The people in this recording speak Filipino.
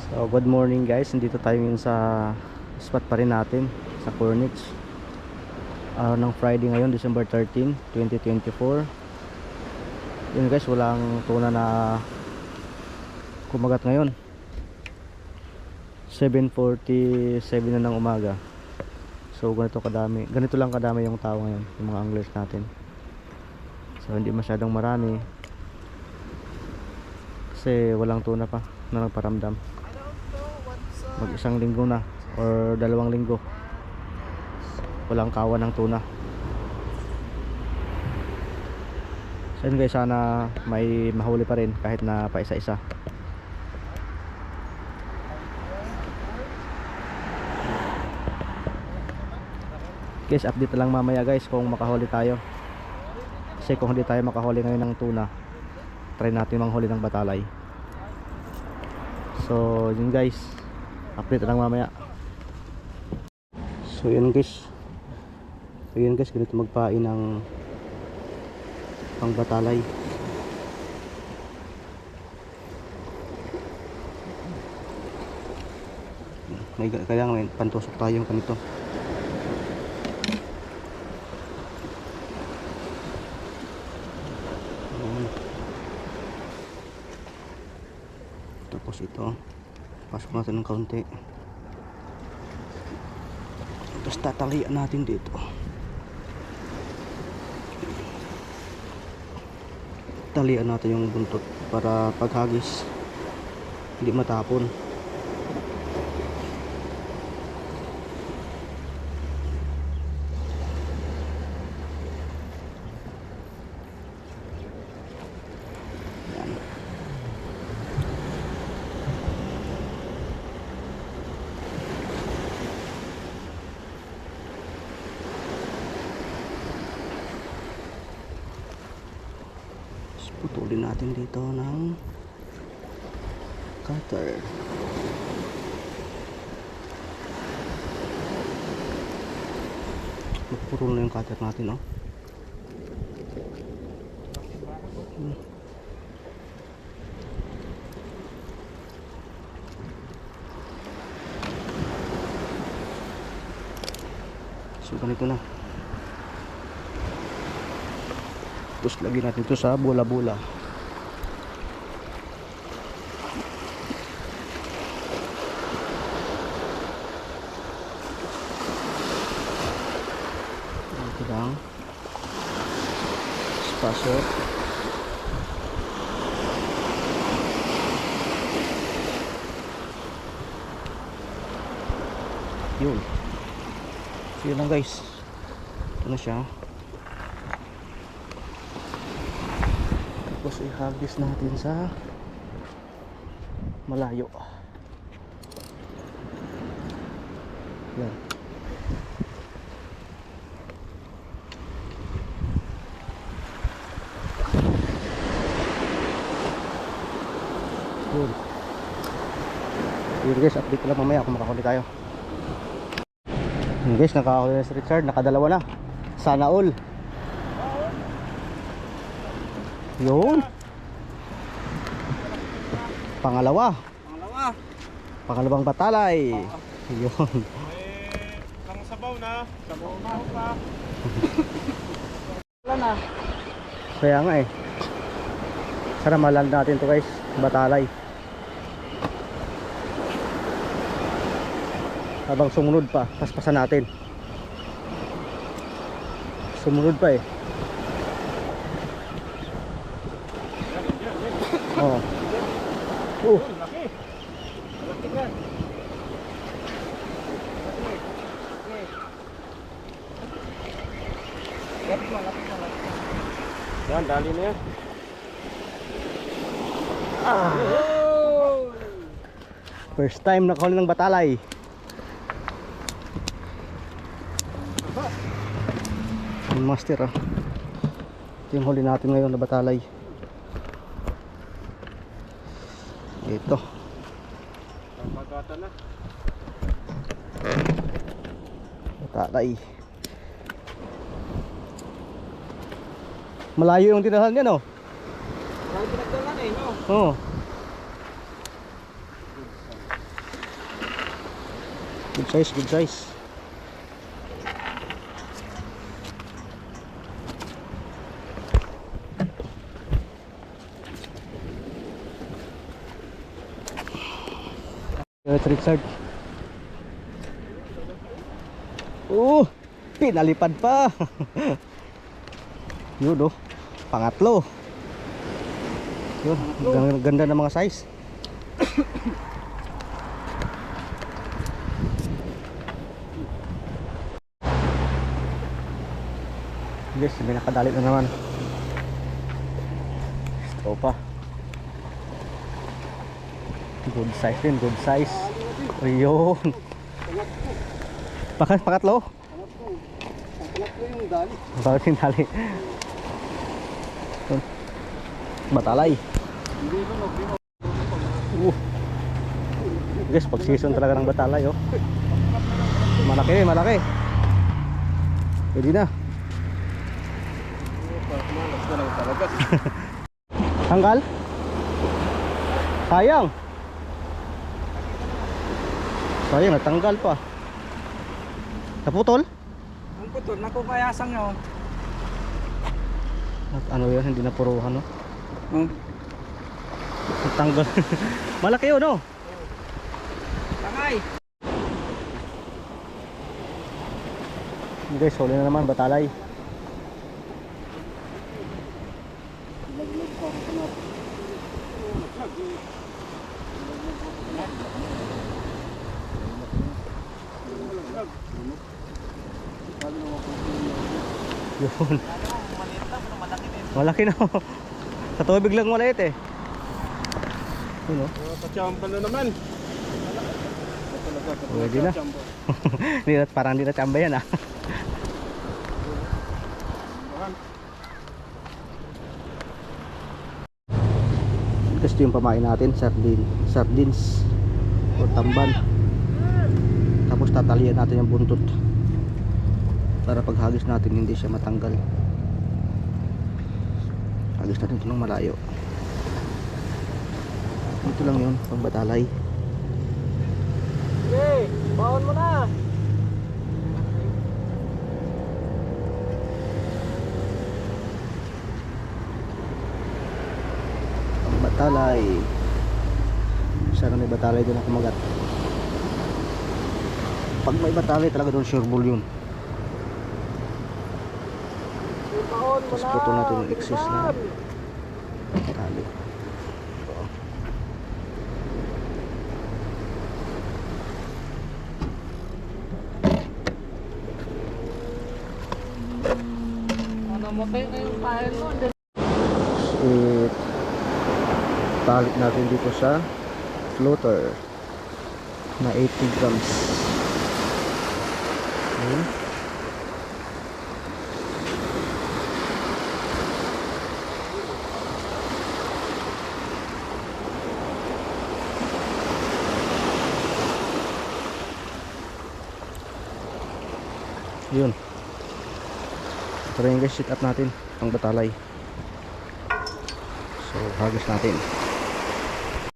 So good morning guys, nandito tayo ngayon sa spot pa rin natin sa Cornich. Araw ng Friday ngayon, December 13, 2024. Yun guys, walang tuna na kumagat ngayon. 7:47 na ng umaga. So ganito lang kadami yung tao ngayon, yung mga anglers natin. So hindi masyadong marami kasi walang tuna pa na nagparamdam. Mag isang linggo na or 2 linggo walang kawan ng tuna. So yun guys, sana may mahuli pa rin kahit na pa isa-isa. Guys, update lang mamaya guys kung makahuli tayo. Kasi kung hindi tayo makahuli ngayon ng tuna, try natin manghuli ng batalay. So yun guys, update lang mamaya. So yun guys, ganito magpain ng pang batalay. Kaya may pantusok tayo ganito. Tapos ito, pasok natin ng kaunti. Tapos tatalian natin dito. Talian natin yung buntot para paghagis hindi matapon. Yan. Putulin natin dito ng cutter. Magpuputol na yung cutter natin, oh. So ganito na. Tapos lagyan natin ito sa bola-bola. Ito lang. Spasok. Yun. So yun lang guys. Ito na siya. Tapos i-harvest natin sa malayo. Yan. Yun guys, update ko lang mamaya kung makahuli tayo. Yun guys, nakahuli na si Richard, nakadalawa na. Sana all. Yun. Pangalawang batalay. Yun. Ang sabaw na pa. Wala na. Kaya nga eh. Sana maland natin to guys, batalay. Habang sumunod pa, paspasan natin. Sumunod pa eh. Oh. Laki. Laki yan. Laki. Yan, dali na yan. First time nakahuli ng batalay. Yung master ah. Ito yung huli natin ngayon na batalay. Ito. Magata na. Batalay. Malayo yung tinahan niya, no? Malayo pinagdalan eh, no? Oo. Good size, good size. Richard. Pinalipad pa. Yun oh. Pangatlo. Yun, ganda ng mga size. Guys, may nakadalit na naman. Ito pa. Good size din, good size. Ayun. Pakatlo? Pangatlo yung dali. Bakit yung dali? Batalay. Guys, pag season talaga ng batalay oh. Malaki, malaki. Pwede na. Tanggal? Sayang. Sayang, natanggal pa. Naputol? Ang putol, nakukayasang yun. Ano yun, hindi napuruhan no? Oh. Natanggal. Malaki yun no? Tangay! Guys, huli na naman, batalay. Yun. Malaki na. Sa tubig lang maliit eh. Yun oh. Kachampa na naman. Pwede na. Parang hindi na chamba yan ah. Gusto yung pamain natin, sardines o tamban. Tapos tatalian natin yung buntot para pag hagis natin hindi siya matanggal. Hagis natin ito ng malayo. Ito lang yun, pang batalay. Hey, baon mo na! Pang batalay. Sana may batalay doon ang kumagat. Pag may batalay talaga doon, sure bull yun. Baon mo Tapos na! putol natin yung excess na tali. Namatay na yung pahil mo. Talit natin dito sa floater na 80 grams. Ayan. Yun. Ito rin guys, sit up natin pang batalay. So hagis natin.